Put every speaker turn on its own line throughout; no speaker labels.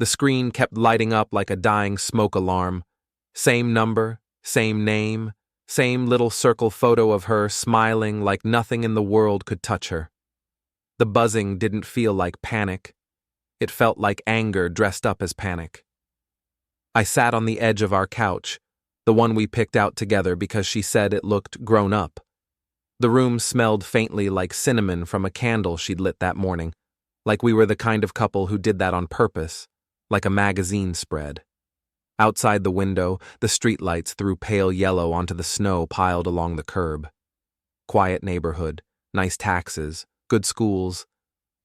The screen kept lighting up like a dying smoke alarm. Same number, same name, same little circle photo of her smiling like nothing in the world could touch her. The buzzing didn't feel like panic. It felt like anger dressed up as panic. I sat on the edge of our couch, the one we picked out together because she said it looked grown up. The room smelled faintly like cinnamon from a candle she'd lit that morning, like we were the kind of couple who did that on purpose, like a magazine spread. Outside the window, the streetlights threw pale yellow onto the snow piled along the curb. Quiet neighborhood, nice taxes, good schools,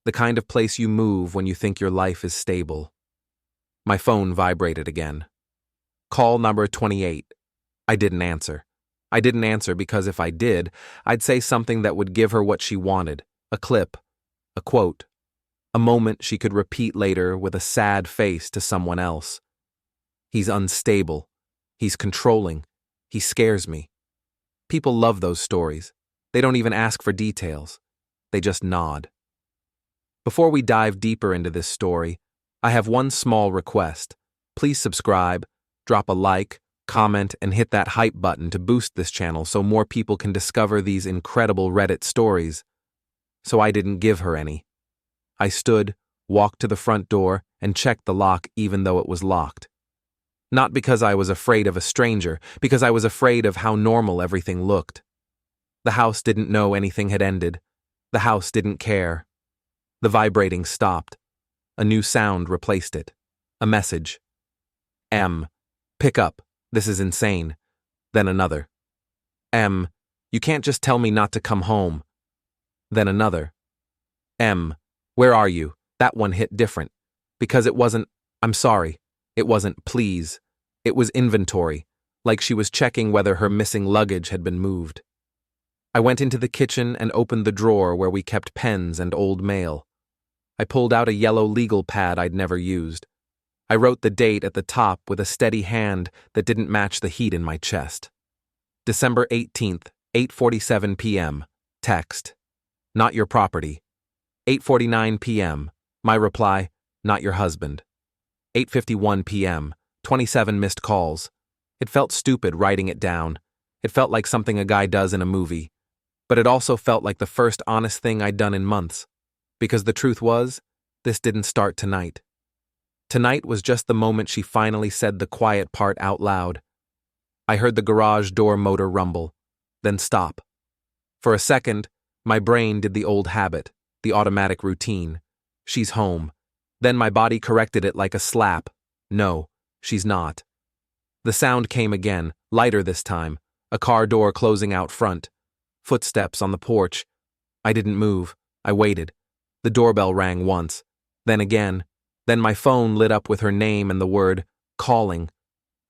the kind of place you move when you think your life is stable. My phone vibrated again. Call number 28. I didn't answer. I didn't answer because if I did, I'd say something that would give her what she wanted, a clip, a quote, a moment she could repeat later with a sad face to someone else. He's unstable. He's controlling. He scares me. People love those stories. They don't even ask for details. They just nod. Before we dive deeper into this story, I have one small request. Please subscribe, drop a like, comment, and hit that hype button to boost this channel so more people can discover these incredible Reddit stories. So I didn't give her any. I stood, walked to the front door, and checked the lock even though it was locked. Not because I was afraid of a stranger, because I was afraid of how normal everything looked. The house didn't know anything had ended. The house didn't care. The vibrating stopped. A new sound replaced it. A message. M. Pick up. This is insane. Then another. M. You can't just tell me not to come home. Then another. M. Where are you? That one hit different. Because it wasn't, I'm sorry. It wasn't please. It was inventory, like she was checking whether her missing luggage had been moved. I went into the kitchen and opened the drawer where we kept pens and old mail. I pulled out a yellow legal pad I'd never used. I wrote the date at the top with a steady hand that didn't match the heat in my chest. December 18th, 8:47 p.m. Text. Not your property. 8:49 p.m. My reply, not your husband. 8:51 p.m. 27 missed calls. It felt stupid writing it down. It felt like something a guy does in a movie. But it also felt like the first honest thing I'd done in months. Because the truth was, this didn't start tonight. Tonight was just the moment she finally said the quiet part out loud. I heard the garage door motor rumble, then stop. For a second, my brain did the old habit, the automatic routine. She's home. Then my body corrected it like a slap. No, she's not. The sound came again, lighter this time, a car door closing out front. Footsteps on the porch. I didn't move. I waited. The doorbell rang once, then again. Then my phone lit up with her name and the word, calling.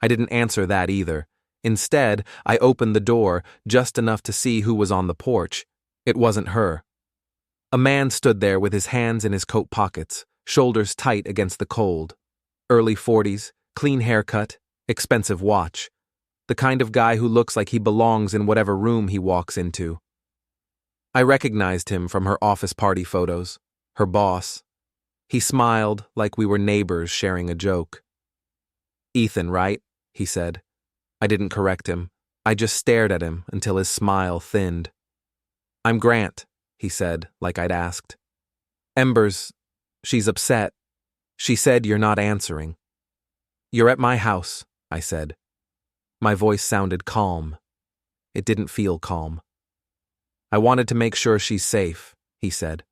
I didn't answer that either. Instead, I opened the door, just enough to see who was on the porch. It wasn't her. A man stood there with his hands in his coat pockets, shoulders tight against the cold. Early 40s, clean haircut, expensive watch. The kind of guy who looks like he belongs in whatever room he walks into. I recognized him from her office party photos, her boss. He smiled like we were neighbors sharing a joke. Ethan, right? He said. I didn't correct him. I just stared at him until his smile thinned. I'm Grant, he said, like I'd asked. Ember's, she's upset. She said you're not answering. You're at my house, I said. My voice sounded calm. It didn't feel calm. I wanted to make sure she's safe, he said.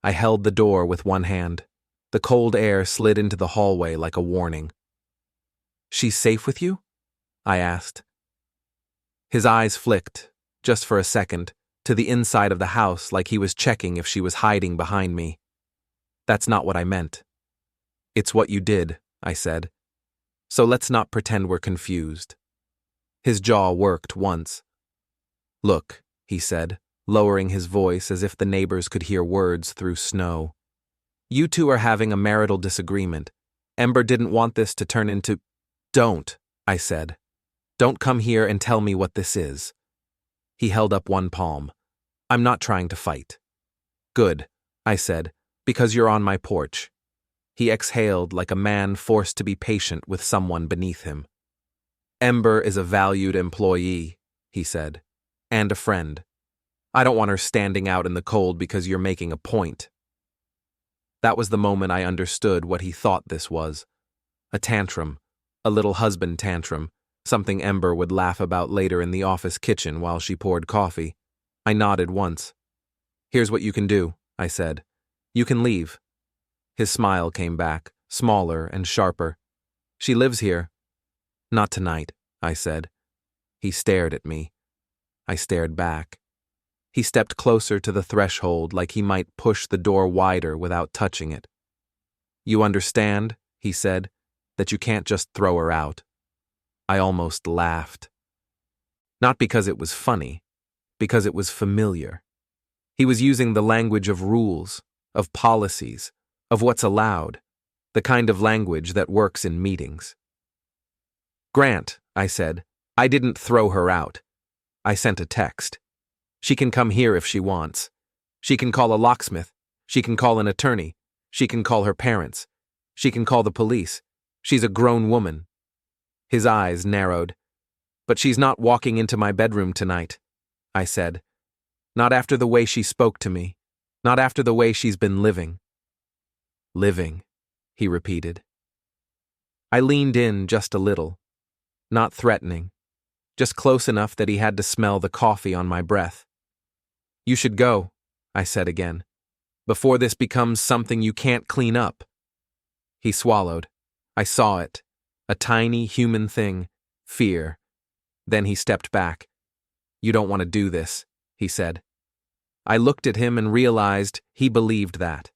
I held the door with one hand. The cold air slid into the hallway like a warning. She's safe with you? I asked. His eyes flicked, just for a second, to the inside of the house like he was checking if she was hiding behind me. That's not what I meant. It's what you did, I said. So let's not pretend we're confused. His jaw worked once. Look, he said, lowering his voice as if the neighbors could hear words through snow. You two are having a marital disagreement. Ember didn't want this to turn into... Don't, I said. Don't come here and tell me what this is. He held up one palm. I'm not trying to fight. Good, I said, because you're on my porch. He exhaled like a man forced to be patient with someone beneath him. Ember is a valued employee, he said, and a friend. I don't want her standing out in the cold because you're making a point. That was the moment I understood what he thought this was. A tantrum, a little husband tantrum, something Ember would laugh about later in the office kitchen while she poured coffee. I nodded once. Here's what you can do, I said. You can leave. His smile came back, smaller and sharper. She lives here. Not tonight, I said. He stared at me. I stared back. He stepped closer to the threshold like he might push the door wider without touching it. You understand, he said, that you can't just throw her out. I almost laughed. Not because it was funny, because it was familiar. He was using the language of rules, of policies, of what's allowed, the kind of language that works in meetings. Grant, I said, I didn't throw her out. I sent a text. She can come here if she wants. She can call a locksmith. She can call an attorney. She can call her parents. She can call the police. She's a grown woman. His eyes narrowed. But she's not walking into my bedroom tonight, I said. Not after the way she spoke to me. Not after the way she's been living. Living, he repeated. I leaned in just a little. Not threatening. Just close enough that he had to smell the coffee on my breath. You should go, I said again, before this becomes something you can't clean up. He swallowed. I saw it. A tiny human thing. Fear. Then he stepped back. You don't want to do this, he said. I looked at him and realized he believed that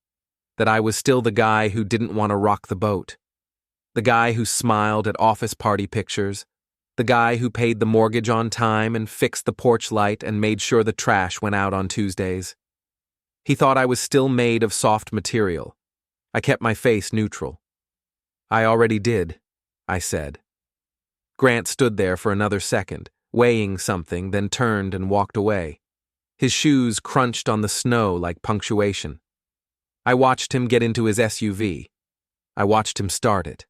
I was still the guy who didn't want to rock the boat. The guy who smiled at office party pictures. The guy who paid the mortgage on time and fixed the porch light and made sure the trash went out on Tuesdays. He thought I was still made of soft material. I kept my face neutral. I already did, I said. Grant stood there for another second, weighing something, then turned and walked away. His shoes crunched on the snow like punctuation. I watched him get into his SUV. I watched him start it.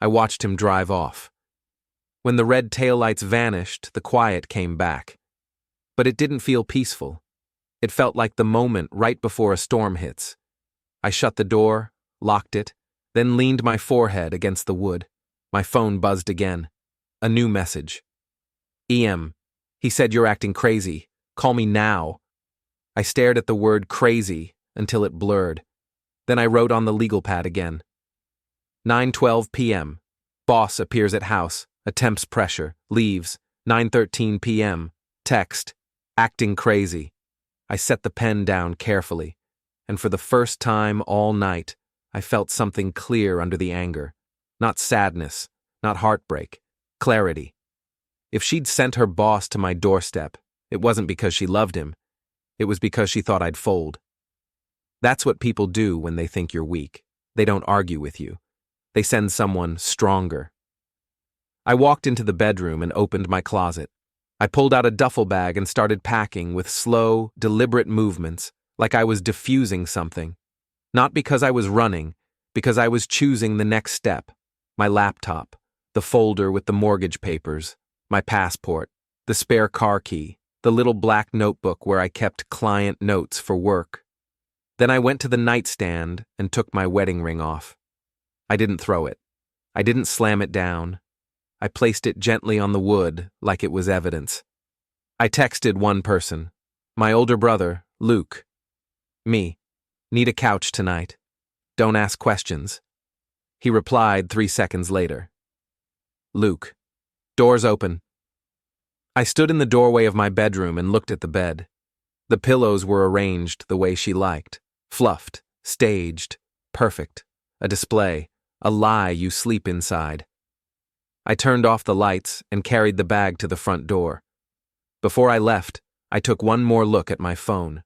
I watched him drive off. When the red taillights vanished, the quiet came back. But it didn't feel peaceful. It felt like the moment right before a storm hits. I shut the door, locked it, then leaned my forehead against the wood. My phone buzzed again. A new message. EM. He said you're acting crazy. Call me now. I stared at the word crazy until it blurred. Then I wrote on the legal pad again. 9:12 p.m. Boss appears at house. Attempts pressure. Leaves. 9:13 p.m. Text. Acting crazy. I set the pen down carefully, and for the first time all night, I felt something clear under the anger. Not sadness, not heartbreak. Clarity. If she'd sent her boss to my doorstep, it wasn't because she loved him. It was because she thought I'd fold. That's what people do when they think you're weak. They don't argue with you. They send someone stronger. I walked into the bedroom and opened my closet. I pulled out a duffel bag and started packing with slow, deliberate movements, like I was diffusing something. Not because I was running, because I was choosing the next step. My laptop, the folder with the mortgage papers, my passport, the spare car key, the little black notebook where I kept client notes for work. Then I went to the nightstand and took my wedding ring off. I didn't throw it. I didn't slam it down. I placed it gently on the wood like it was evidence. I texted one person, my older brother, Luke. Me. Need a couch tonight. Don't ask questions. He replied 3 seconds later. Luke. Doors open. I stood in the doorway of my bedroom and looked at the bed. The pillows were arranged the way she liked. Fluffed, staged, perfect. A display, a lie you sleep inside. I turned off the lights and carried the bag to the front door. Before I left, I took one more look at my phone.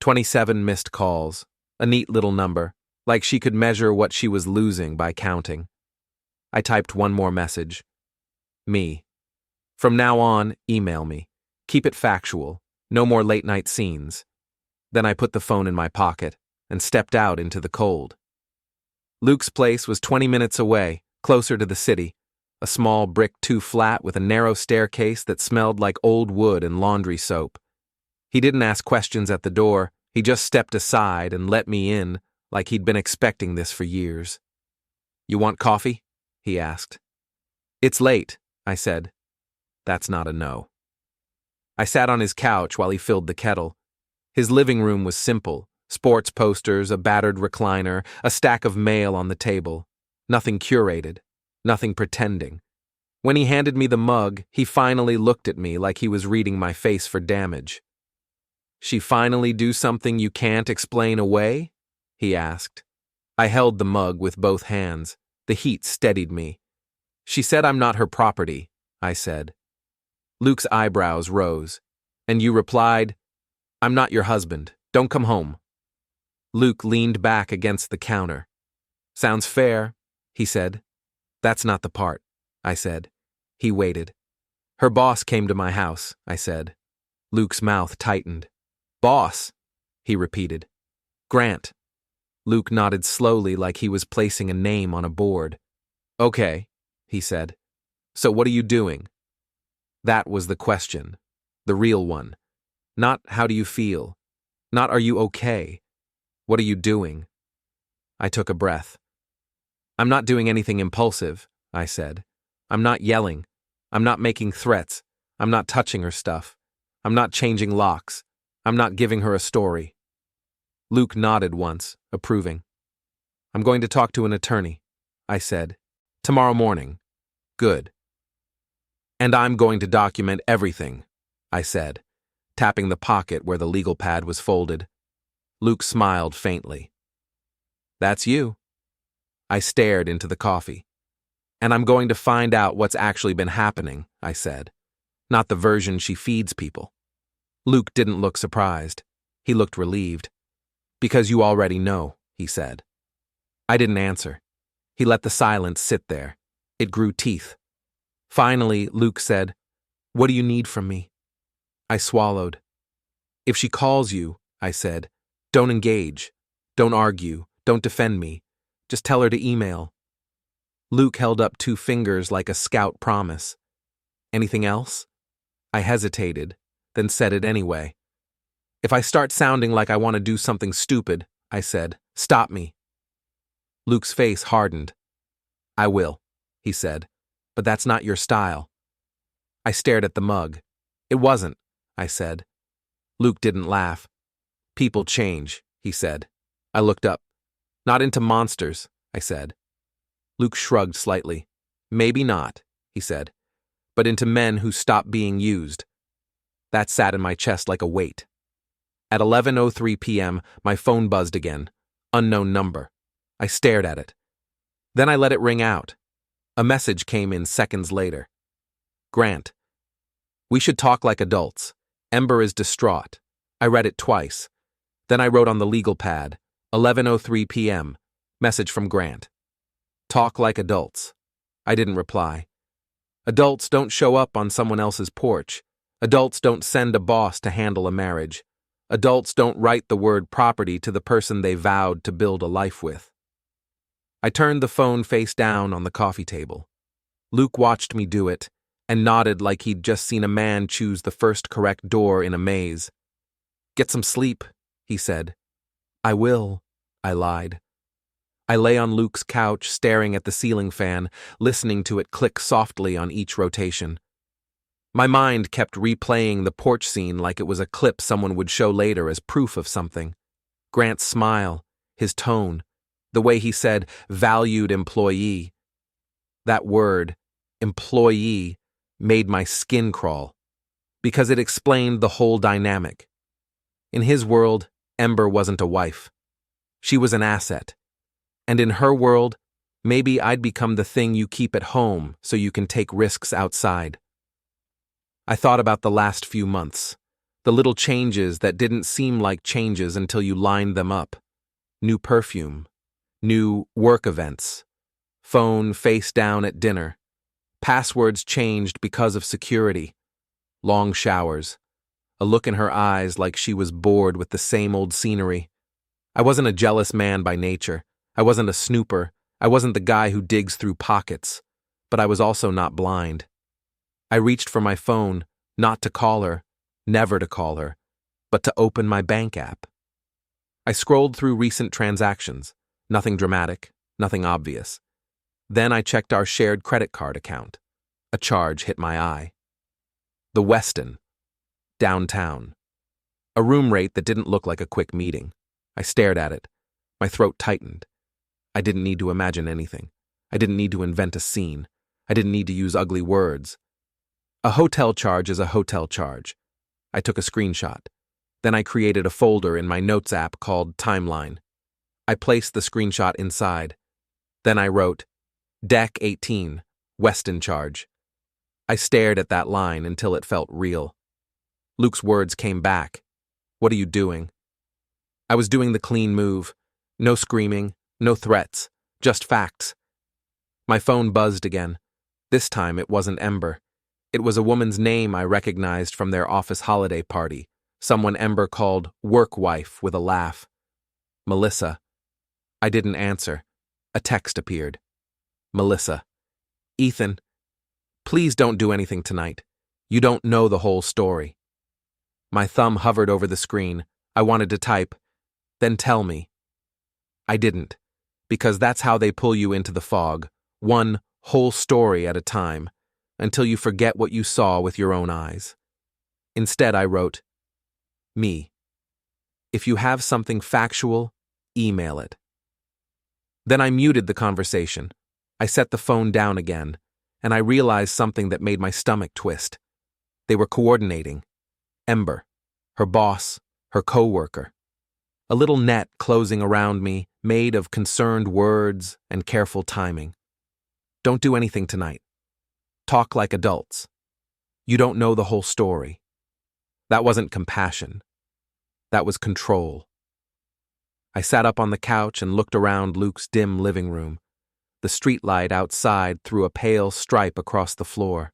27 missed calls, a neat little number, like she could measure what she was losing by counting. I typed one more message. Me. From now on, email me. Keep it factual. No more late-night scenes. Then I put the phone in my pocket and stepped out into the cold. Luke's place was 20 minutes away, closer to the city. A small brick 2-flat with a narrow staircase that smelled like old wood and laundry soap. He didn't ask questions at the door, he just stepped aside and let me in, like he'd been expecting this for years. "You want coffee?" he asked. "It's late," I said. That's not a no. I sat on his couch while he filled the kettle. His living room was simple. Sports posters, a battered recliner, a stack of mail on the table. Nothing curated. Nothing pretending. When he handed me the mug, he finally looked at me like he was reading my face for damage. "She finally do something you can't explain away?" he asked. I held the mug with both hands. The heat steadied me. "She said I'm not her property," I said. Luke's eyebrows rose. "And you replied, 'I'm not your husband. Don't come home.'" Luke leaned back against the counter. "Sounds fair," he said. "That's not the part," I said. He waited. "Her boss came to my house," I said. Luke's mouth tightened. "Boss," he repeated. "Grant." Luke nodded slowly like he was placing a name on a board. "Okay," he said. "So what are you doing?" That was the question. The real one. Not how do you feel? Not are you okay? What are you doing? I took a breath. "I'm not doing anything impulsive," I said. "I'm not yelling. I'm not making threats. I'm not touching her stuff. I'm not changing locks. I'm not giving her a story." Luke nodded once, approving. "I'm going to talk to an attorney," I said. "Tomorrow morning." "Good." "And I'm going to document everything," I said, tapping the pocket where the legal pad was folded. Luke smiled faintly. "That's you." I stared into the coffee. "And I'm going to find out what's actually been happening," I said. "Not the version she feeds people." Luke didn't look surprised. He looked relieved. "Because you already know," he said. I didn't answer. He let the silence sit there. It grew teeth. Finally, Luke said, "What do you need from me?" I swallowed. "If she calls you," I said, "don't engage. Don't argue. Don't defend me. Just tell her to email." Luke held up 2 fingers like a scout promise. "Anything else?" I hesitated, then said it anyway. "If I start sounding like I want to do something stupid," I said, "stop me." Luke's face hardened. "I will," he said, "but that's not your style." I stared at the mug. "It wasn't," I said. Luke didn't laugh. "People change," he said. I looked up. "Not into monsters," I said. Luke shrugged slightly. "Maybe not," he said, "but into men who stop being used." That sat in my chest like a weight. At 11:03 p.m., my phone buzzed again. Unknown number. I stared at it. Then I let it ring out. A message came in seconds later. "Grant. We should talk like adults. Ember is distraught." I read it twice. Then I wrote on the legal pad, 11:03 p.m., message from Grant. "Talk like adults." I didn't reply. Adults don't show up on someone else's porch. Adults don't send a boss to handle a marriage. Adults don't write the word property to the person they vowed to build a life with. I turned the phone face down on the coffee table. Luke watched me do it and nodded like he'd just seen a man choose the first correct door in a maze. "Get some sleep," he said. "I will," I lied. I lay on Luke's couch staring at the ceiling fan, listening to it click softly on each rotation. My mind kept replaying the porch scene like it was a clip someone would show later as proof of something. Grant's smile, his tone, the way he said, "valued employee." That word, employee, made my skin crawl, because it explained the whole dynamic. In his world, Ember wasn't a wife. She was an asset. And in her world, maybe I'd become the thing you keep at home so you can take risks outside. I thought about the last few months, the little changes that didn't seem like changes until you lined them up. New perfume, new work events, phone face down at dinner, passwords changed because of security, long showers, a look in her eyes like she was bored with the same old scenery. I wasn't a jealous man by nature. I wasn't a snooper. I wasn't the guy who digs through pockets. But I was also not blind. I reached for my phone, not to call her, never to call her, but to open my bank app. I scrolled through recent transactions. Nothing dramatic, nothing obvious. Then I checked our shared credit card account. A charge hit my eye. The Westin, downtown. A room rate that didn't look like a quick meeting. I stared at it. My throat tightened. I didn't need to imagine anything. I didn't need to invent a scene. I didn't need to use ugly words. A hotel charge is a hotel charge. I took a screenshot. Then I created a folder in my notes app called Timeline. I placed the screenshot inside. Then I wrote, Deck 18, Westin charge. I stared at that line until it felt real. Luke's words came back. What are you doing? I was doing the clean move. No screaming, no threats, just facts. My phone buzzed again. This time it wasn't Ember. It was a woman's name I recognized from their office holiday party, someone Ember called work wife with a laugh. Melissa. I didn't answer. A text appeared. Melissa. Ethan. Please don't do anything tonight. You don't know the whole story. My thumb hovered over the screen. I wanted to type, then tell me. I didn't, because that's how they pull you into the fog, one whole story at a time, until you forget what you saw with your own eyes. Instead, I wrote, me. If you have something factual, email it. Then I muted the conversation. I set the phone down again, and I realized something that made my stomach twist. They were coordinating. Ember, her boss, her coworker. A little net closing around me, made of concerned words and careful timing. Don't do anything tonight. Talk like adults. You don't know the whole story. That wasn't compassion. That was control. I sat up on the couch and looked around Luke's dim living room. The streetlight outside threw a pale stripe across the floor.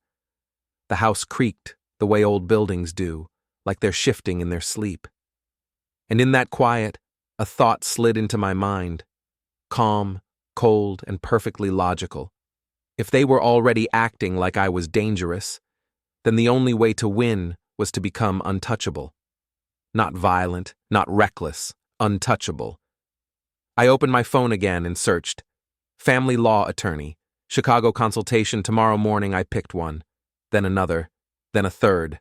The house creaked the way old buildings do, like they're shifting in their sleep. And in that quiet, a thought slid into my mind. Calm, cold, and perfectly logical. If they were already acting like I was dangerous, then the only way to win was to become untouchable. Not violent, not reckless, untouchable. I opened my phone again and searched. Family law attorney. Chicago consultation tomorrow morning. I picked one. Then another. Then a third.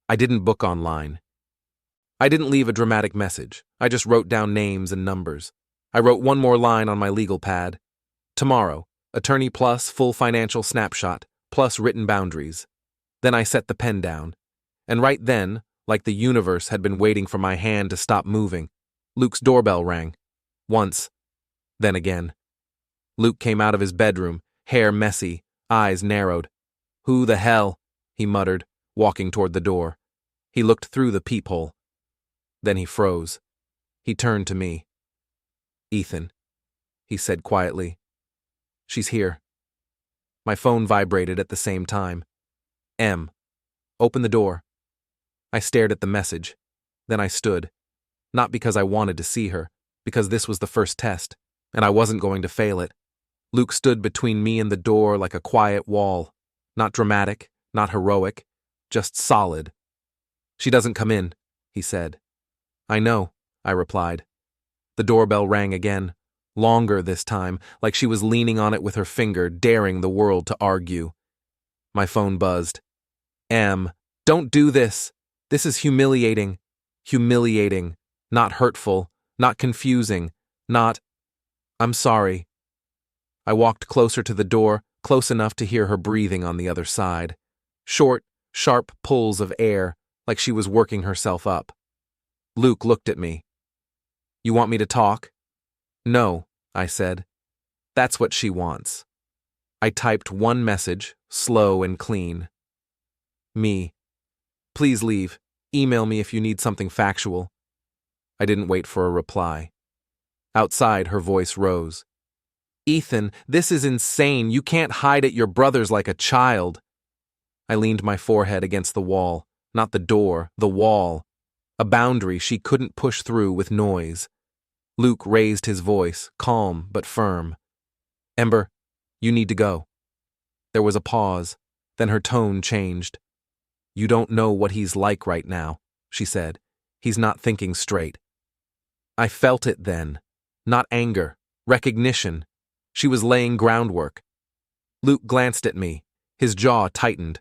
I didn't book online. I didn't leave a dramatic message. I just wrote down names and numbers. I wrote one more line on my legal pad. Tomorrow, attorney plus full financial snapshot, plus written boundaries. Then I set the pen down. And right then, like the universe had been waiting for my hand to stop moving, Luke's doorbell rang. Once. Then again. Luke came out of his bedroom, hair messy, eyes narrowed. Who the hell? He muttered, walking toward the door. He looked through the peephole. Then he froze. He turned to me. Ethan, he said quietly. She's here. My phone vibrated at the same time. M. Open the door. I stared at the message. Then I stood. Not because I wanted to see her, because this was the first test, and I wasn't going to fail it. Luke stood between me and the door like a quiet wall. Not dramatic, not heroic, just solid. She doesn't come in, he said. I know, I replied. The doorbell rang again, longer this time, like she was leaning on it with her finger, daring the world to argue. My phone buzzed. Em, don't do this. This is humiliating. Humiliating. Not hurtful. Not confusing. Not... I'm sorry. I walked closer to the door, close enough to hear her breathing on the other side. Short, sharp pulls of air, like she was working herself up. Luke looked at me. You want me to talk? No, I said. That's what she wants. I typed one message, slow and clean. Me. Please leave. Email me if you need something factual. I didn't wait for a reply. Outside, her voice rose. Ethan, this is insane. You can't hide at your brother's like a child. I leaned my forehead against the wall, not the door, the wall. A boundary she couldn't push through with noise. Luke raised his voice, calm but firm. Ember, you need to go. There was a pause, then her tone changed. You don't know what he's like right now, she said. He's not thinking straight. I felt it then. Not anger, recognition. She was laying groundwork. Luke glanced at me. His jaw tightened.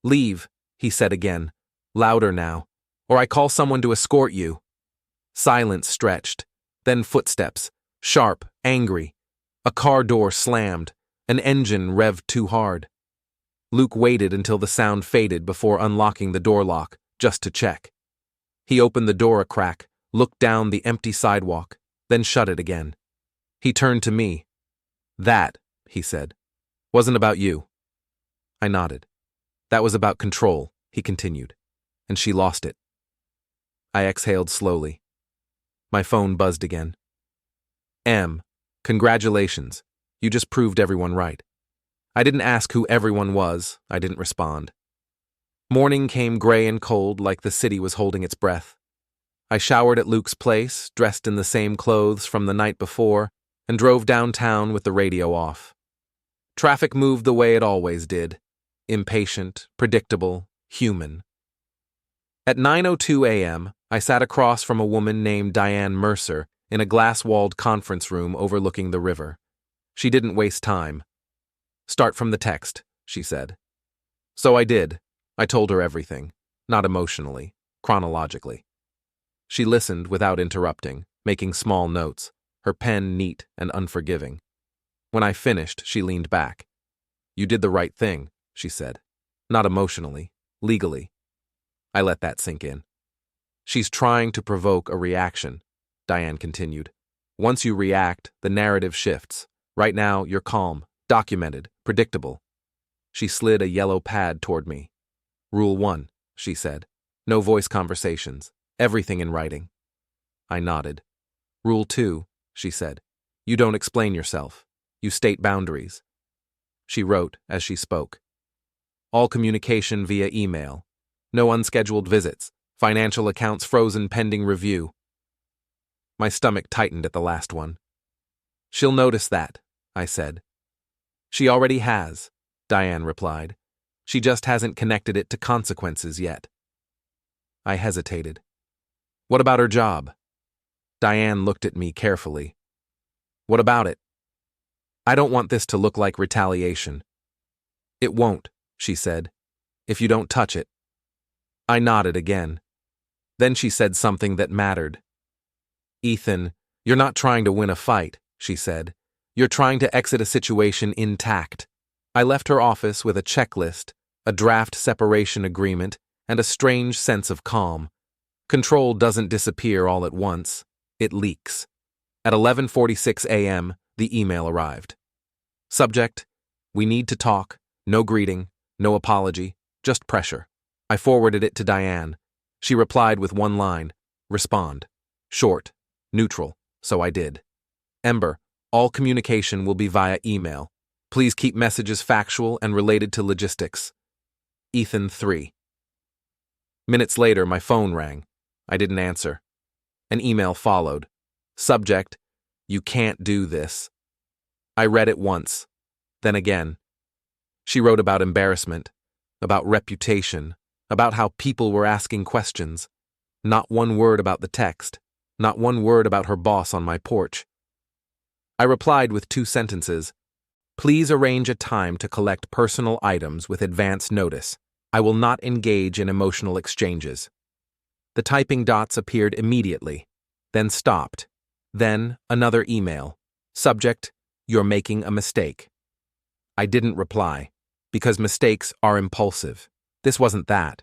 Leave, he said again, louder now, or I call someone to escort you. Silence stretched, then footsteps, sharp, angry. A car door slammed, an engine revved too hard. Luke waited until the sound faded before unlocking the door lock, just to check. He opened the door a crack, looked down the empty sidewalk, then shut it again. He turned to me. That, he said, wasn't about you. I nodded. That was about control, he continued, and she lost it. I exhaled slowly. My phone buzzed again. Congratulations. You just proved everyone right. I didn't ask who everyone was. I didn't respond. Morning came gray and cold like the city was holding its breath. I showered at Luke's place, dressed in the same clothes from the night before, and drove downtown with the radio off. Traffic moved the way it always did. Impatient, predictable, human. At 9:02 a.m., I sat across from a woman named Diane Mercer in a glass-walled conference room overlooking the river. She didn't waste time. Start from the text, she said. So I did. I told her everything, not emotionally, chronologically. She listened without interrupting, making small notes, her pen neat and unforgiving. When I finished, she leaned back. You did the right thing, she said. Not emotionally, legally. I let that sink in. She's trying to provoke a reaction, Diane continued. Once you react, the narrative shifts. Right now, you're calm, documented, predictable. She slid a yellow pad toward me. Rule 1, she said. No voice conversations. Everything in writing. I nodded. Rule 2, she said. You don't explain yourself. You state boundaries. She wrote as she spoke. All communication via email. No unscheduled visits. Financial accounts frozen pending review. My stomach tightened at the last one. She'll notice that, I said. She already has, Diane replied. She just hasn't connected it to consequences yet. I hesitated. What about her job? Diane looked at me carefully. What about it? I don't want this to look like retaliation. It won't, she said, if you don't touch it. I nodded again. Then she said something that mattered. Ethan, you're not trying to win a fight, she said. You're trying to exit a situation intact. I left her office with a checklist, a draft separation agreement, and a strange sense of calm. Control doesn't disappear all at once. It leaks. At 11:46 a.m., the email arrived. Subject, we need to talk. No greeting, no apology, just pressure. I forwarded it to Diane. She replied with one line, respond. Short, neutral, so I did. Ember, all communication will be via email. Please keep messages factual and related to logistics. Ethan 3. Minutes later, my phone rang. I didn't answer. An email followed. Subject, you can't do this. I read it once, then again. She wrote about embarrassment, about reputation, about how people were asking questions. Not one word about the text, not one word about her boss on my porch. I replied with 2 sentences. Please arrange a time to collect personal items with advance notice. I will not engage in emotional exchanges. The typing dots appeared immediately, then stopped. Then another email. Subject, you're making a mistake. I didn't reply, because mistakes are impulsive. This wasn't that.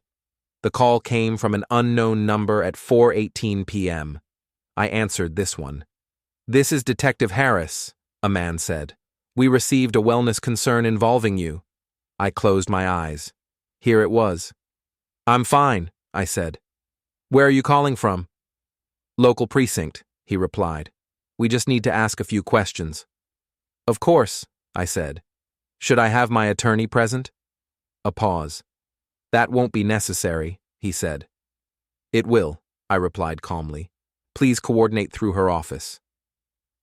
The call came from an unknown number at 4:18 p.m. I answered this one. This is Detective Harris, a man said. We received a wellness concern involving you. I closed my eyes. Here it was. I'm fine, I said. Where are you calling from? Local precinct, he replied. We just need to ask a few questions. Of course, I said. Should I have my attorney present? A pause. That won't be necessary, he said. It will, I replied calmly. Please coordinate through her office.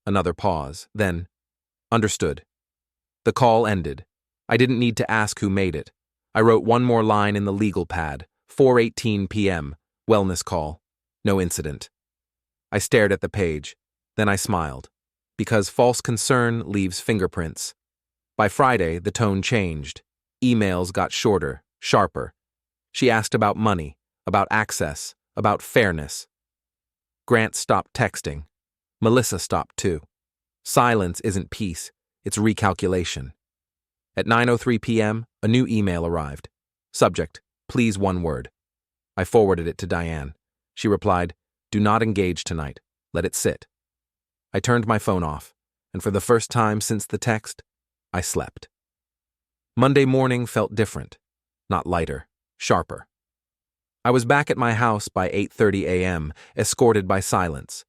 Another pause. Then, understood. The call ended. I didn't need to ask who made it. I wrote one more line in the legal pad. 4:18 p.m. Wellness call. No incident. I stared at the page. Then I smiled. Because false concern leaves fingerprints. By Friday, the tone changed. Emails got shorter, sharper. She asked about money, about access, about fairness. Grant stopped texting. Melissa stopped too. Silence isn't peace, it's recalculation. At 9:03 p.m., a new email arrived. Subject, please one word. I forwarded it to Diane. She replied, do not engage tonight. Let it sit. I turned my phone off, and for the first time since the text, I slept. Monday morning felt different, not lighter, sharper. I was back at my house by 8:30 a.m., escorted by silence.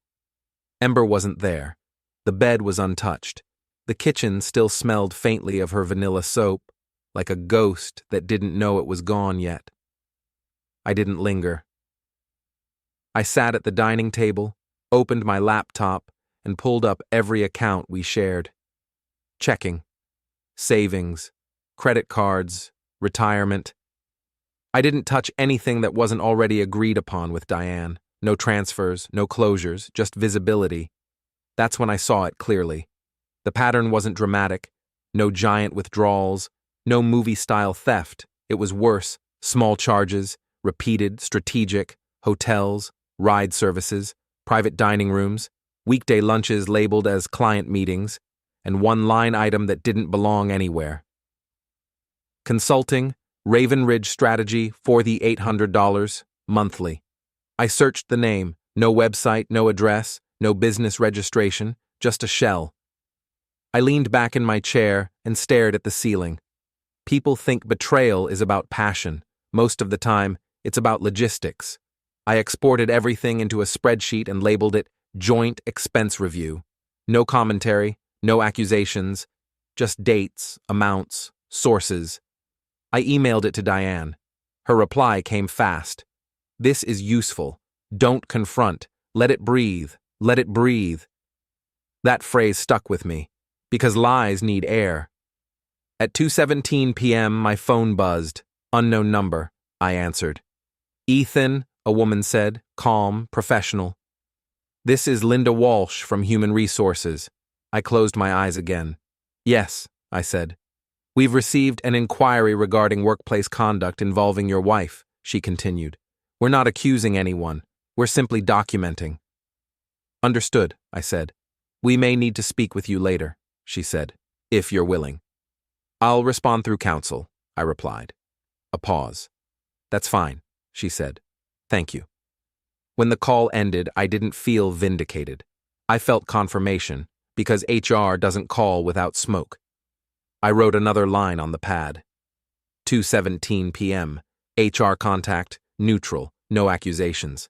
Ember wasn't there. The bed was untouched. The kitchen still smelled faintly of her vanilla soap, like a ghost that didn't know it was gone yet. I didn't linger. I sat at the dining table, opened my laptop, and pulled up every account we shared. Checking. Savings. Credit cards. Retirement. I didn't touch anything that wasn't already agreed upon with Diane. No transfers, no closures, just visibility. That's when I saw it clearly. The pattern wasn't dramatic. No giant withdrawals. No movie-style theft. It was worse. Small charges. Repeated, strategic. Hotels. Ride services. Private dining rooms. Weekday lunches labeled as client meetings. And one line item that didn't belong anywhere. Consulting. Raven Ridge Strategy for the $800 monthly. I searched the name. No website, no address, no business registration, just a shell. I leaned back in my chair and stared at the ceiling. People think betrayal is about passion. Most of the time, it's about logistics. I exported everything into a spreadsheet and labeled it Joint Expense Review. No commentary, no accusations, just dates, amounts, sources. I emailed it to Diane. Her reply came fast. This is useful. Don't confront. Let it breathe. Let it breathe. That phrase stuck with me, because lies need air. At 2:17 p.m., my phone buzzed. Unknown number. I answered. Ethan, a woman said, calm, professional. This is Linda Walsh from Human Resources. I closed my eyes again. Yes, I said. We've received an inquiry regarding workplace conduct involving your wife, she continued. We're not accusing anyone. We're simply documenting. Understood, I said. We may need to speak with you later, she said, if you're willing. I'll respond through counsel, I replied. A pause. That's fine, she said. Thank you. When the call ended, I didn't feel vindicated. I felt confirmation, because HR doesn't call without smoke. I wrote another line on the pad. 2:17 p.m. HR contact, neutral, no accusations.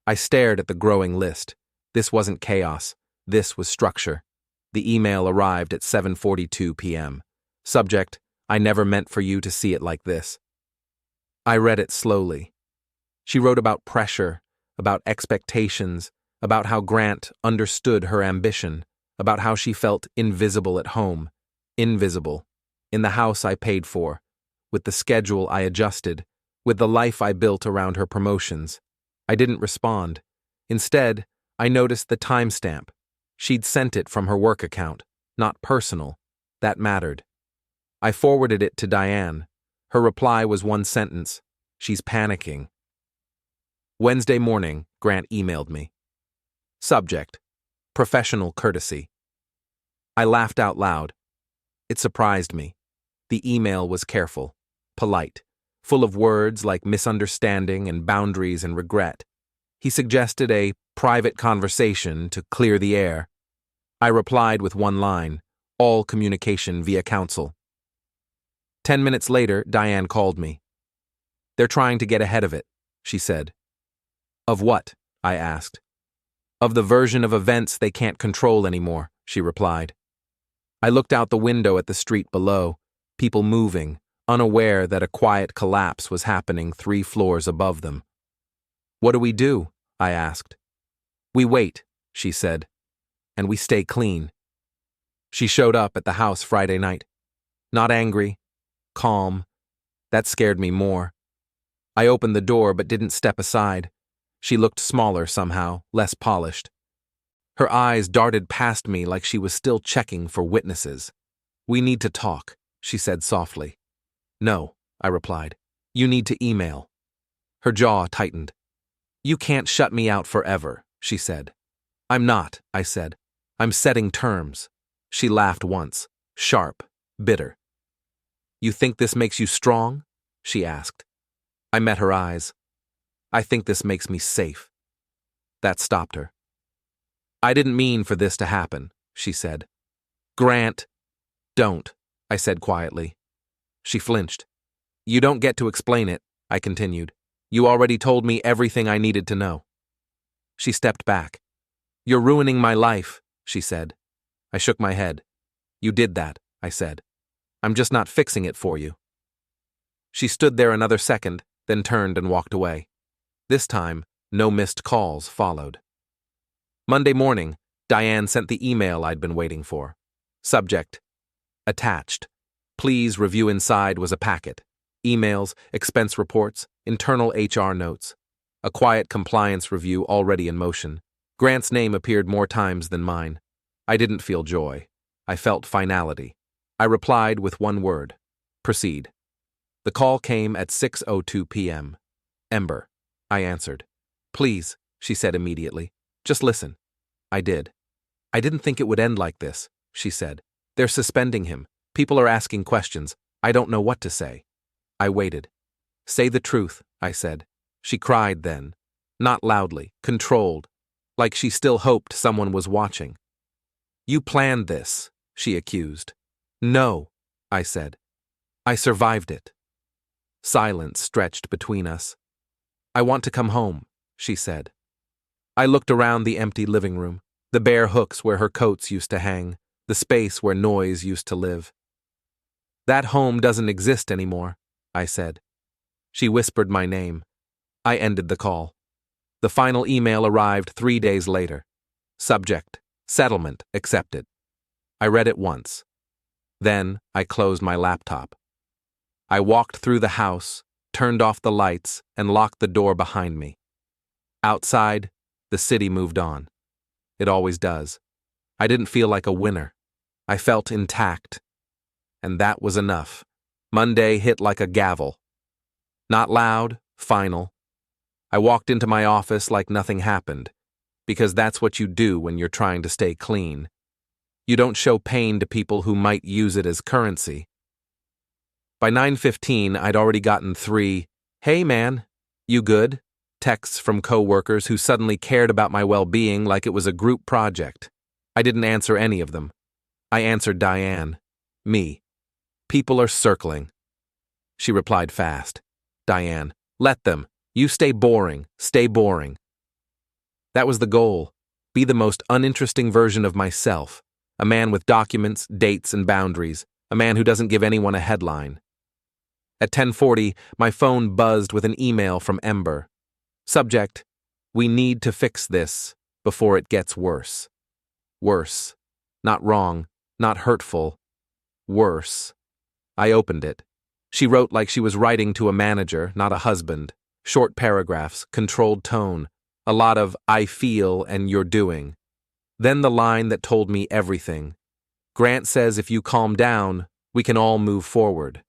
I stared at the growing list. This wasn't chaos. This was structure. The email arrived at 7:42 p.m. Subject, I never meant for you to see it like this. I read it slowly. She wrote about pressure, about expectations, about how Grant understood her ambition, about how she felt invisible at home. Invisible. In the house I paid for, with the schedule I adjusted, with the life I built around her promotions. I didn't respond. Instead, I noticed the timestamp. She'd sent it from her work account, not personal. That mattered. I forwarded it to Diane. Her reply was one sentence. She's panicking. Wednesday morning, Grant emailed me. Subject: professional courtesy. I laughed out loud. It surprised me. The email was careful, polite, full of words like misunderstanding and boundaries and regret. He suggested a private conversation to clear the air. I replied with one line, all communication via counsel. 10 minutes later, Diane called me. They're trying to get ahead of it, she said. Of what? I asked. Of the version of events they can't control anymore, she replied. I looked out the window at the street below, people moving, unaware that a quiet collapse was happening 3 floors above them. What do we do? I asked. We wait, she said. and we stay clean. She showed up at the house Friday night. Not angry, calm. That scared me more. I opened the door but didn't step aside. She looked smaller somehow, less polished. Her eyes darted past me like she was still checking for witnesses. "We need to talk," she said softly. "No," I replied. "You need to email." Her jaw tightened. "You can't shut me out forever," she said. "I'm not," I said. "I'm setting terms." She laughed once, sharp, bitter. "You think this makes you strong?" she asked. I met her eyes. "I think this makes me safe." That stopped her. "I didn't mean for this to happen," she said. "Grant." "Don't," I said quietly. She flinched. "You don't get to explain it," I continued. "You already told me everything I needed to know." She stepped back. "You're ruining my life," she said. I shook my head. "You did that," I said. "I'm just not fixing it for you." She stood there another second, then turned and walked away. This time, no missed calls followed. Monday morning, Diane sent the email I'd been waiting for. Subject: attached. Please review inside was a packet. Emails, expense reports, internal HR notes. A quiet compliance review already in motion. Grant's name appeared more times than mine. I didn't feel joy. I felt finality. I replied with one word: proceed. The call came at 6:02 p.m. "Ember," I answered. "Please," she said immediately. "Just listen." I did. "I didn't think it would end like this," she said. "They're suspending him. People are asking questions. I don't know what to say." I waited. "Say the truth," I said. She cried then. Not loudly, controlled, like she still hoped someone was watching. "You planned this," she accused. "No," I said. "I survived it." Silence stretched between us. "I want to come home," she said. I looked around the empty living room, the bare hooks where her coats used to hang, the space where noise used to live. "That home doesn't exist anymore," I said. She whispered my name. I ended the call. The final email arrived 3 days later. Subject: settlement accepted. I read it once. Then I closed my laptop. I walked through the house, turned off the lights, and locked the door behind me. Outside, the city moved on. It always does. I didn't feel like a winner. I felt intact. And that was enough. Monday hit like a gavel. Not loud, final. I walked into my office like nothing happened, because that's what you do when you're trying to stay clean. You don't show pain to people who might use it as currency. By 9:15, I'd already gotten 3, "Hey man, you good?" texts from coworkers who suddenly cared about my well-being like it was a group project. I didn't answer any of them. I answered Diane. Me. "People are circling." She replied fast. "Diane, let them. You stay boring. Stay boring." That was the goal. Be the most uninteresting version of myself. A man with documents, dates, and boundaries. A man who doesn't give anyone a headline. At 10:40, my phone buzzed with an email from Ember. Subject: we need to fix this before it gets worse. Worse. Not wrong, not hurtful. Worse. I opened it. She wrote like she was writing to a manager, not a husband. Short paragraphs, controlled tone, a lot of "I feel" and "you're doing." Then the line that told me everything. Grant says if you calm down, we can all move forward.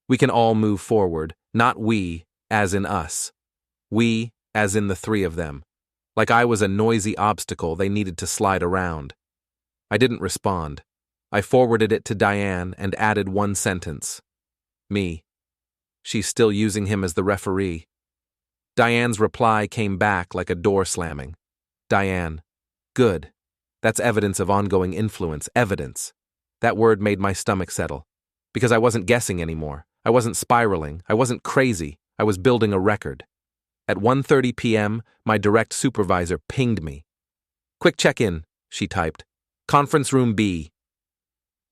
We can all move forward, not we, as in us. We, as in the 3 of them. Like I was a noisy obstacle they needed to slide around. I didn't respond. I forwarded it to Diane and added one sentence. Me. She's still using him as the referee. Diane's reply came back like a door slamming. Diane. Good. That's evidence of ongoing influence. Evidence. That word made my stomach settle. Because I wasn't guessing anymore. I wasn't spiraling. I wasn't crazy. I was building a record. At 1:30 p.m., my direct supervisor pinged me. "Quick check-in," she typed. "Conference room B."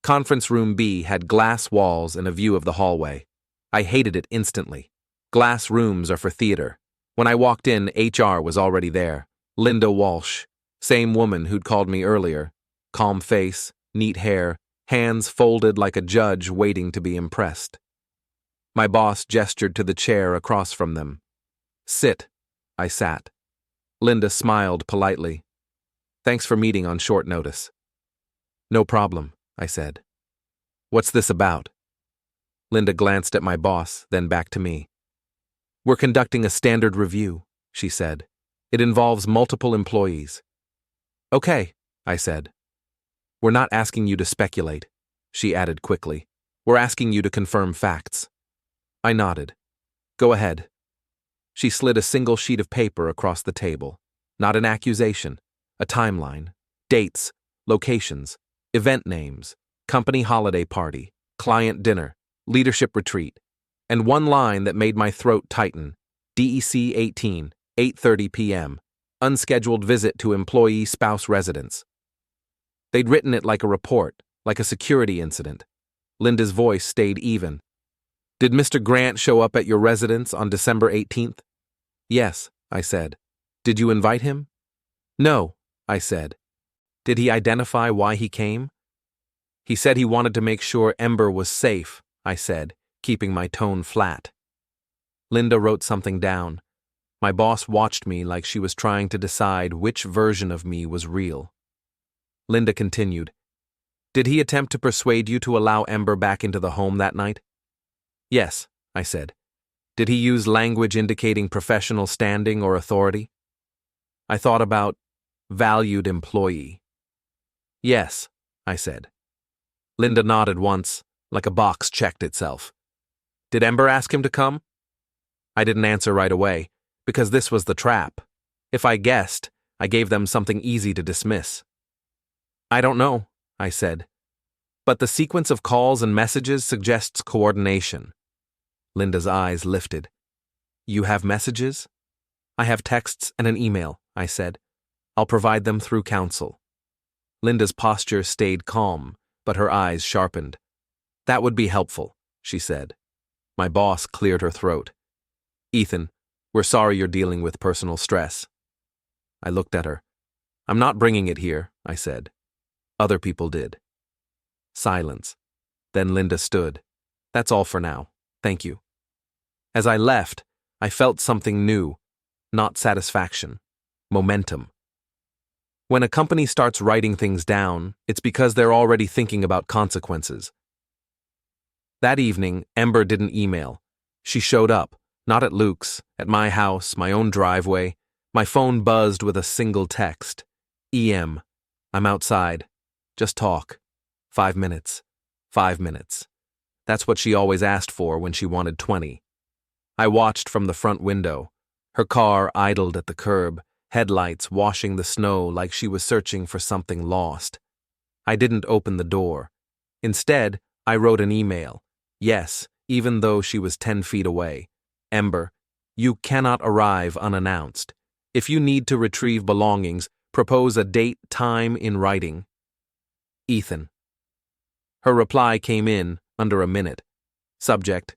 Conference room B had glass walls and a view of the hallway. I hated it instantly. Glass rooms are for theater. When I walked in, HR was already there. Linda Walsh. Same woman who'd called me earlier. calm face, neat hair, hands folded like a judge waiting to be impressed. My boss gestured to the chair across from them. Sit. I sat. Linda smiled politely. Thanks for meeting on short notice. No problem, I said. What's this about? Linda glanced at my boss, then back to me. We're conducting a standard review, she said. It involves multiple employees. Okay, I said. We're not asking you to speculate, she added quickly. We're asking you to confirm facts. I nodded. Go ahead. She slid a single sheet of paper across the table. Not an accusation, a timeline, dates, locations, event names, company holiday party, client dinner, leadership retreat, and one line that made my throat tighten. DEC 18, 8:30 p.m., unscheduled visit to employee spouse residence. They'd written it like a report, like a security incident. Linda's voice stayed even. Did Mr. Grant show up at your residence on December 18th? Yes, I said. Did you invite him? No, I said. Did he identify why he came? He said he wanted to make sure Ember was safe, I said, keeping my tone flat. Linda wrote something down. My boss watched me like she was trying to decide which version of me was real. Linda continued. Did he attempt to persuade you to allow Ember back into the home that night? Yes, I said. Did he use language indicating professional standing or authority? I thought about valued employee. Yes, I said. Linda nodded once, like a box checked itself. Did Ember ask him to come? I didn't answer right away, because this was the trap. If I guessed, I gave them something easy to dismiss. I don't know, I said. But the sequence of calls and messages suggests coordination. Linda's eyes lifted. You have messages? I have texts and an email, I said. I'll provide them through counsel. Linda's posture stayed calm, but her eyes sharpened. That would be helpful, she said. My boss cleared her throat. Ethan, we're sorry you're dealing with personal stress. I looked at her. I'm not bringing it here, I said. Other people did. Silence. Then Linda stood. That's all for now. Thank you. As I left, I felt something new, not satisfaction, momentum. When a company starts writing things down, it's because they're already thinking about consequences. That evening, Ember didn't email. She showed up, not at Luke's, at my house, my own driveway. My phone buzzed with a single text. EM. I'm outside. Just talk. 5 minutes. 5 minutes. That's what she always asked for when she wanted 20. I watched from the front window. Her car idled at the curb, headlights washing the snow like she was searching for something lost. I didn't open the door. Instead, I wrote an email. Yes, even though she was 10 feet away. Ember, you cannot arrive unannounced. If you need to retrieve belongings, propose a date, time in writing. Ethan. Her reply came in under a minute. Subject,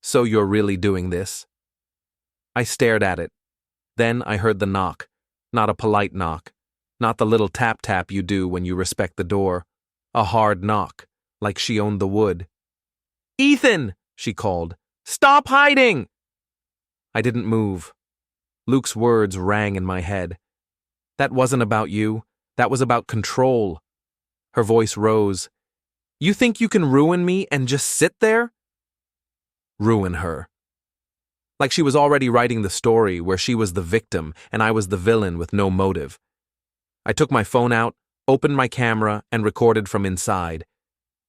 so you're really doing this? I stared at it. Then I heard the knock. Not a polite knock. Not the little tap-tap you do when you respect the door. A hard knock, like she owned the wood. Ethan, she called. Stop hiding! I didn't move. Luke's words rang in my head. That wasn't about you. That was about control. Her voice rose. You think you can ruin me and just sit there? Ruin her. Like she was already writing the story where she was the victim and I was the villain with no motive. I took my phone out, opened my camera, and recorded from inside.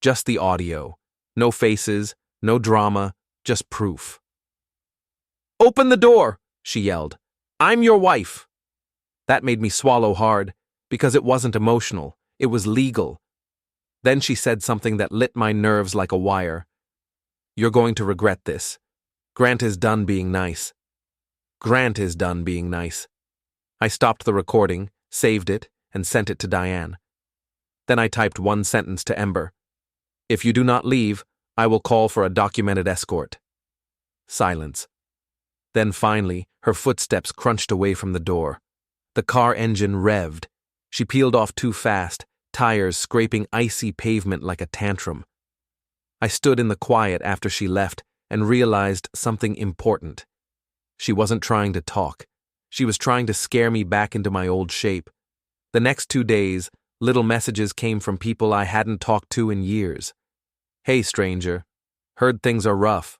Just the audio. No faces, no drama, just proof. Open the door, she yelled. I'm your wife. That made me swallow hard, because it wasn't emotional, it was legal. Then she said something that lit my nerves like a wire. You're going to regret this. Grant is done being nice. Grant is done being nice. I stopped the recording, saved it, and sent it to Diane. Then I typed one sentence to Ember. If you do not leave, I will call for a documented escort. Silence. Then finally, her footsteps crunched away from the door. The car engine revved. She peeled off too fast, tires scraping icy pavement like a tantrum. I stood in the quiet after she left and realized something important. She wasn't trying to talk. She was trying to scare me back into my old shape. The next 2 days, little messages came from people I hadn't talked to in years. "Hey, stranger. Heard things are rough.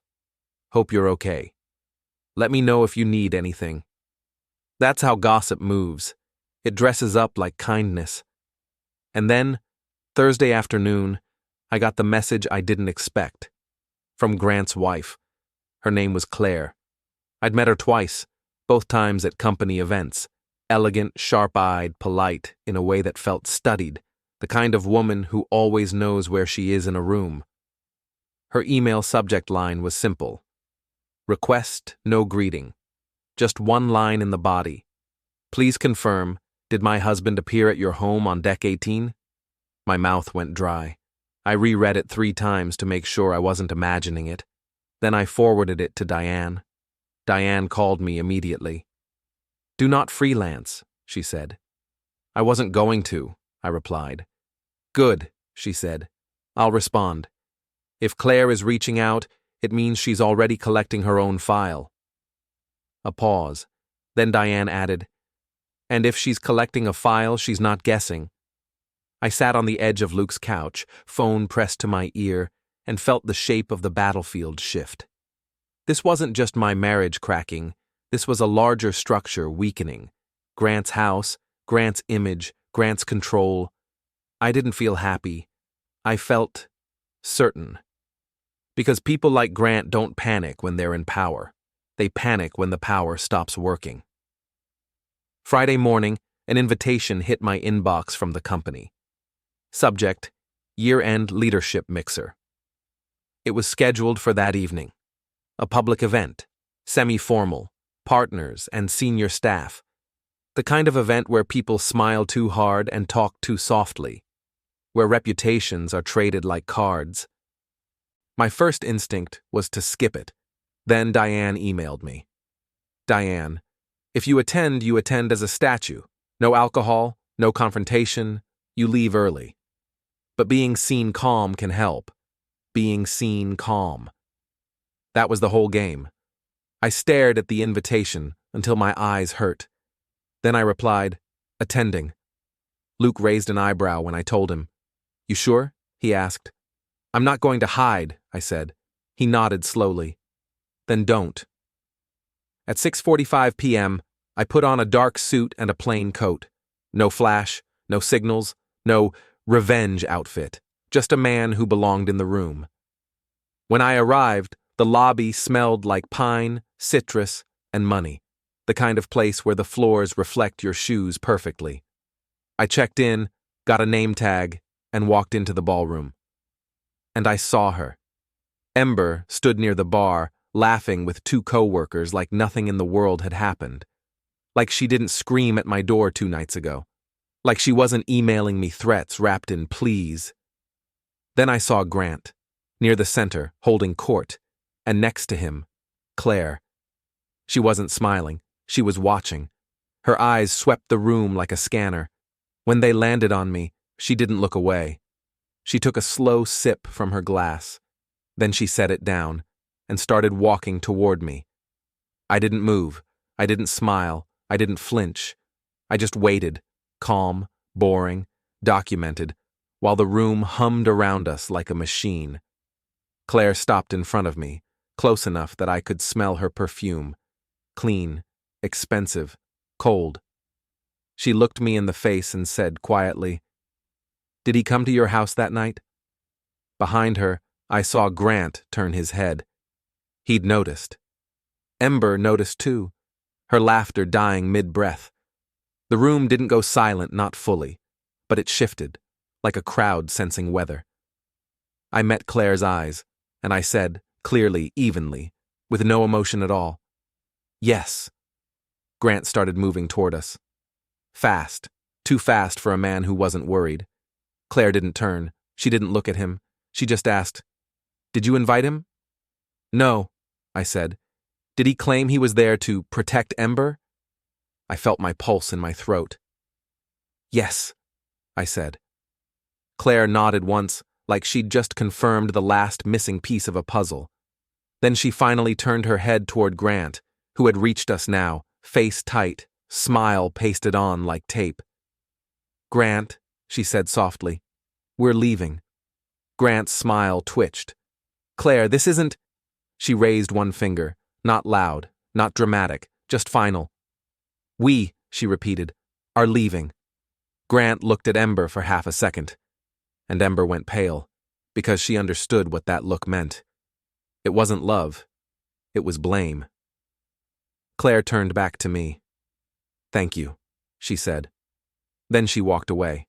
Hope you're okay. Let me know if you need anything." That's how gossip moves. It dresses up like kindness. And then, Thursday afternoon, I got the message I didn't expect. From Grant's wife. Her name was Claire. I'd met her twice, both times at company events. Elegant, sharp-eyed, polite, in a way that felt studied, the kind of woman who always knows where she is in a room. Her email subject line was simple. Request, no greeting. Just one line in the body. Please confirm, did my husband appear at your home on deck 18? My mouth went dry. I reread it 3 times to make sure I wasn't imagining it. Then I forwarded it to Diane. Diane called me immediately. "Do not freelance," she said. "I wasn't going to," I replied. "Good," she said. "I'll respond. If Claire is reaching out, it means she's already collecting her own file." A pause. Then Diane added, "And if she's collecting a file, she's not guessing." I sat on the edge of Luke's couch, phone pressed to my ear, and felt the shape of the battlefield shift. This wasn't just my marriage cracking. This was a larger structure weakening. Grant's house, Grant's image, Grant's control. I didn't feel happy. I felt certain. Because people like Grant don't panic when they're in power. They panic when the power stops working. Friday morning, an invitation hit my inbox from the company. Subject, Year-End Leadership Mixer. It was scheduled for that evening. A public event, semi-formal, partners and senior staff. The kind of event where people smile too hard and talk too softly. Where reputations are traded like cards. My first instinct was to skip it. Then Diane emailed me. "Diane, if you attend as a statue. No alcohol, no confrontation, you leave early. But being seen calm can help. Being seen calm." That was the whole game. I stared at the invitation until my eyes hurt. Then I replied, "Attending." Luke raised an eyebrow when I told him. "You sure?" he asked. "I'm not going to hide," I said. He nodded slowly. "Then don't." At 6:45 p.m., I put on a dark suit and a plain coat. No flash, no signals, no revenge outfit. Just a man who belonged in the room. When I arrived, the lobby smelled like pine, citrus, and money. The kind of place where the floors reflect your shoes perfectly. I checked in, got a name tag, and walked into the ballroom. And I saw her. Ember stood near the bar, laughing with 2 co-workers like nothing in the world had happened. Like she didn't scream at my door 2 nights ago. Like she wasn't emailing me threats wrapped in please. Then I saw Grant, near the center, holding court, and next to him, Claire. She wasn't smiling, she was watching. Her eyes swept the room like a scanner. When they landed on me, she didn't look away. She took a slow sip from her glass. Then she set it down and started walking toward me. I didn't move. I didn't smile. I didn't flinch. I just waited, calm, boring, documented, while the room hummed around us like a machine. Claire stopped in front of me, close enough that I could smell her perfume. Clean, expensive, cold. She looked me in the face and said quietly, "Did he come to your house that night?" Behind her, I saw Grant turn his head. He'd noticed. Ember noticed too, her laughter dying mid-breath. The room didn't go silent, not fully, but it shifted, like a crowd sensing weather. I met Claire's eyes, and I said, clearly, evenly, with no emotion at all, "Yes." Grant started moving toward us. Fast, too fast for a man who wasn't worried. Claire didn't turn. She didn't look at him. She just asked, "Did you invite him?" "No," I said. "Did he claim he was there to protect Ember?" I felt my pulse in my throat. "Yes," I said. Claire nodded once, like she'd just confirmed the last missing piece of a puzzle. Then she finally turned her head toward Grant, who had reached us now, face tight, smile pasted on like tape. "Grant," she said softly, "we're leaving." Grant's smile twitched. "Claire, this isn't—" She raised one finger, not loud, not dramatic, just final. "We," she repeated, "are leaving." Grant looked at Ember for half a second, and Ember went pale, because she understood what that look meant. It wasn't love. It was blame. Claire turned back to me. "Thank you," she said. Then she walked away.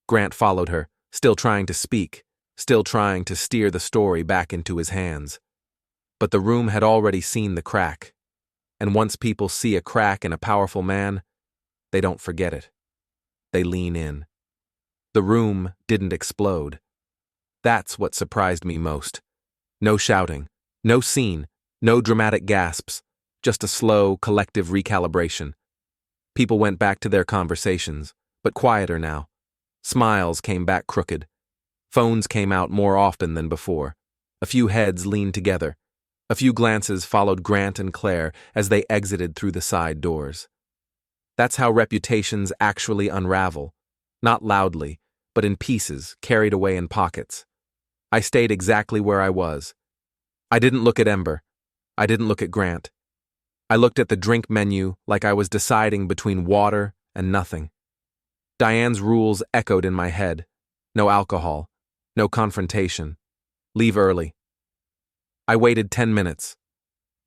Grant followed her, still trying to speak, still trying to steer the story back into his hands. But the room had already seen the crack, and once people see a crack in a powerful man, they don't forget it. They lean in. The room didn't explode. That's what surprised me most. No shouting, no scene, no dramatic gasps, just a slow, collective recalibration. People went back to their conversations, but quieter now. Smiles came back crooked. Phones came out more often than before. A few heads leaned together. A few glances followed Grant and Claire as they exited through the side doors. That's how reputations actually unravel. Not loudly, but in pieces, carried away in pockets. I stayed exactly where I was. I didn't look at Ember. I didn't look at Grant. I looked at the drink menu like I was deciding between water and nothing. Diane's rules echoed in my head. No alcohol. No confrontation. Leave early. I waited 10 minutes,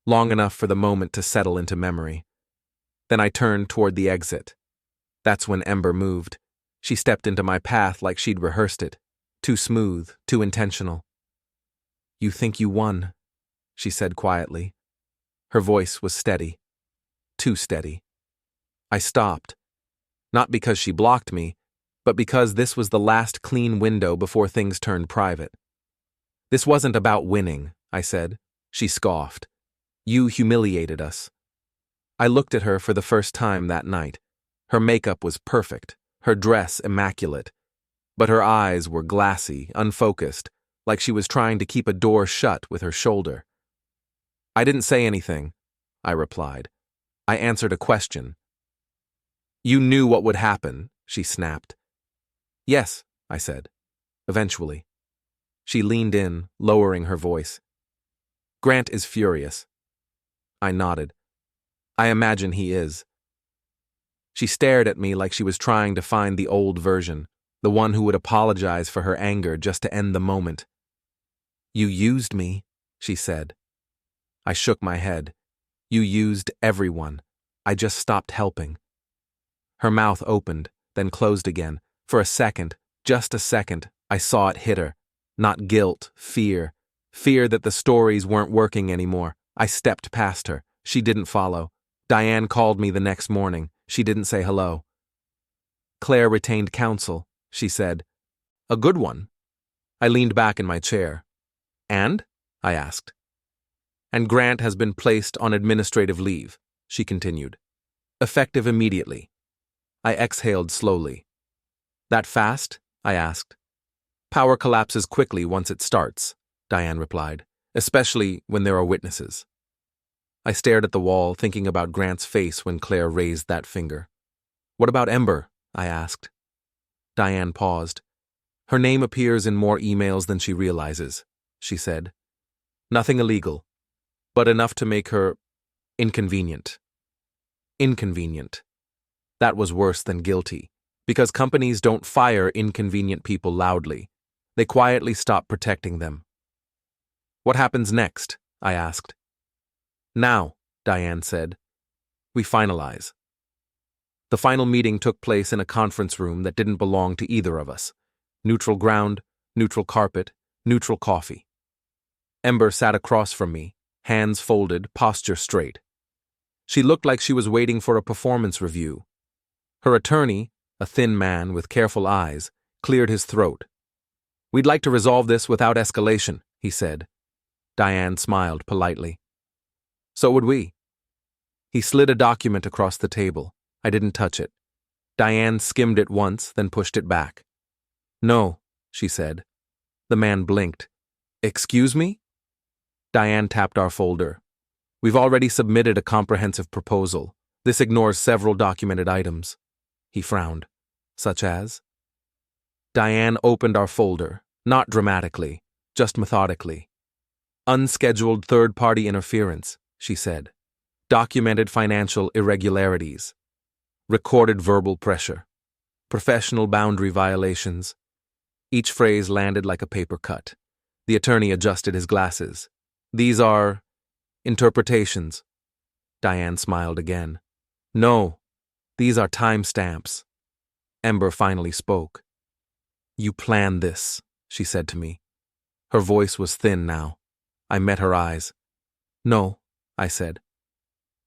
long enough for the moment to settle into memory. Then I turned toward the exit. That's when Ember moved. She stepped into my path like she'd rehearsed it. Too smooth, too intentional. "You think you won," she said quietly. Her voice was steady. Too steady. I stopped. Not because she blocked me, but because this was the last clean window before things turned private. "This wasn't about winning," I said. She scoffed. "You humiliated us." I looked at her for the first time that night. Her makeup was perfect, her dress immaculate, but her eyes were glassy, unfocused, like she was trying to keep a door shut with her shoulder. "I didn't say anything," I replied. "I answered a question." "You knew what would happen," she snapped. "Yes," I said. "Eventually." She leaned in, lowering her voice. "Grant is furious." I nodded. "I imagine he is." She stared at me like she was trying to find the old version, the one who would apologize for her anger just to end the moment. "You used me," she said. I shook my head. "You used everyone. I just stopped helping." Her mouth opened, then closed again. For a second, just a second, I saw it hit her. Not guilt, fear. Fear that the stories weren't working anymore. I stepped past her. She didn't follow. Diane called me the next morning. She didn't say hello. "Claire retained counsel," she said. "A good one." I leaned back in my chair. "And?" I asked. "And Grant has been placed on administrative leave," she continued. "Effective immediately." I exhaled slowly. "That fast?" I asked. "Power collapses quickly once it starts," Diane replied, "especially when there are witnesses." I stared at the wall, thinking about Grant's face when Claire raised that finger. "What about Ember?" I asked. Diane paused. "Her name appears in more emails than she realizes," she said. "Nothing illegal, but enough to make her inconvenient." Inconvenient. That was worse than guilty, because companies don't fire inconvenient people loudly. They quietly stop protecting them. "What happens next?" I asked. "Now," Diane said. "We finalize." The final meeting took place in a conference room that didn't belong to either of us. Neutral ground, neutral carpet, neutral coffee. Ember sat across from me, hands folded, posture straight. She looked like she was waiting for a performance review. Her attorney, a thin man with careful eyes, cleared his throat. "We'd like to resolve this without escalation," he said. Diane smiled politely. "So would we." He slid a document across the table. I didn't touch it. Diane skimmed it once, then pushed it back. No, she said. The man blinked. Excuse me? Diane tapped our folder. We've already submitted a comprehensive proposal. This ignores several documented items. He frowned. Such as? Diane opened our folder, not dramatically, just methodically. Unscheduled third-party interference, she said. Documented financial irregularities. Recorded verbal pressure. Professional boundary violations. Each phrase landed like a paper cut. The attorney adjusted his glasses. These are interpretations. Diane smiled again. No, these are timestamps. Ember finally spoke. You planned this, she said to me. Her voice was thin now. I met her eyes. No, I said.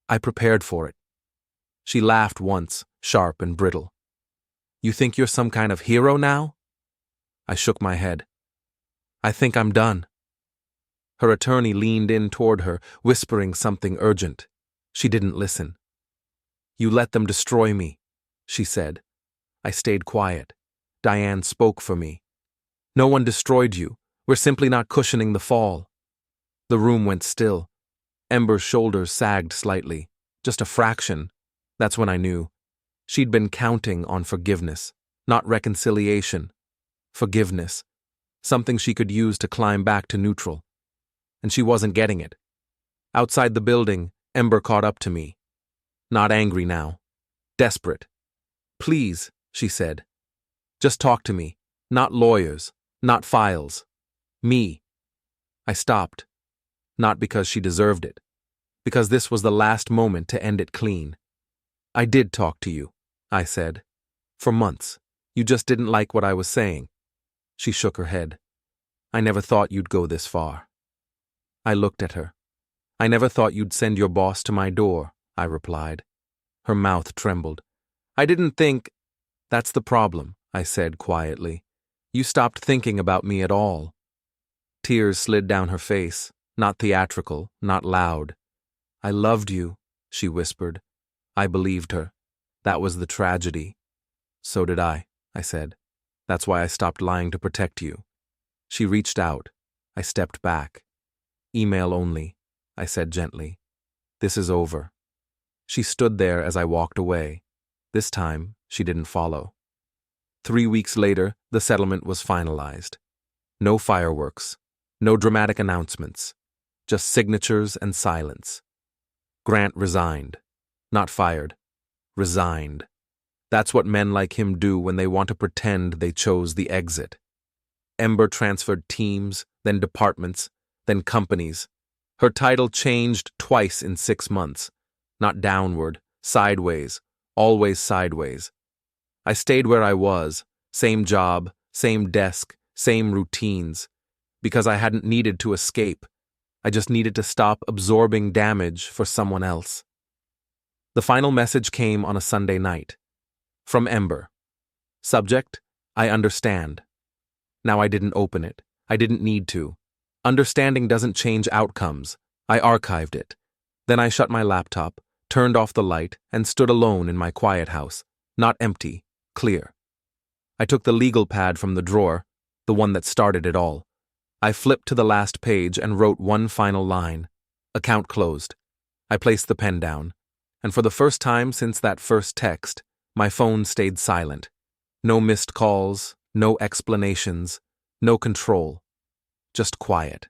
I prepared for it. She laughed once, sharp and brittle. You think you're some kind of hero now? I shook my head. I think I'm done. Her attorney leaned in toward her, whispering something urgent. She didn't listen. You let them destroy me, she said. I stayed quiet. Diane spoke for me. No one destroyed you. We're simply not cushioning the fall. The room went still. Ember's shoulders sagged slightly. Just a fraction. That's when I knew. She'd been counting on forgiveness, not reconciliation. Forgiveness. Something she could use to climb back to neutral. And she wasn't getting it. Outside the building, Ember caught up to me. Not angry now. Desperate. Please, she said. Just talk to me. Not lawyers. Not files. Me. I stopped. Not because she deserved it. Because this was the last moment to end it clean. I did talk to you, I said. For months. You just didn't like what I was saying. She shook her head. I never thought you'd go this far. I looked at her. I never thought you'd send your boss to my door, I replied. Her mouth trembled. I didn't think... That's the problem, I said quietly. You stopped thinking about me at all. Tears slid down her face, not theatrical, not loud. I loved you, she whispered. I believed her. That was the tragedy. So did I said. That's why I stopped lying to protect you. She reached out. I stepped back. Email only, I said gently. This is over. She stood there as I walked away. This time, she didn't follow. 3 weeks later, the settlement was finalized. No fireworks, no dramatic announcements, just signatures and silence. Grant resigned. Not fired. Resigned. That's what men like him do when they want to pretend they chose the exit. Ember transferred teams, then departments, then companies. Her title changed twice in 6 months. Not downward, sideways, always sideways. I stayed where I was, same job, same desk, same routines, because I hadn't needed to escape. I just needed to stop absorbing damage for someone else. The final message came on a Sunday night. From Ember. Subject, I understand. Now I didn't open it. I didn't need to. Understanding doesn't change outcomes. I archived it. Then I shut my laptop, turned off the light, and stood alone in my quiet house. Not empty, clear. I took the legal pad from the drawer, the one that started it all. I flipped to the last page and wrote one final line. Account closed. I placed the pen down. And for the first time since that first text, my phone stayed silent. No missed calls, no explanations, no control. Just quiet.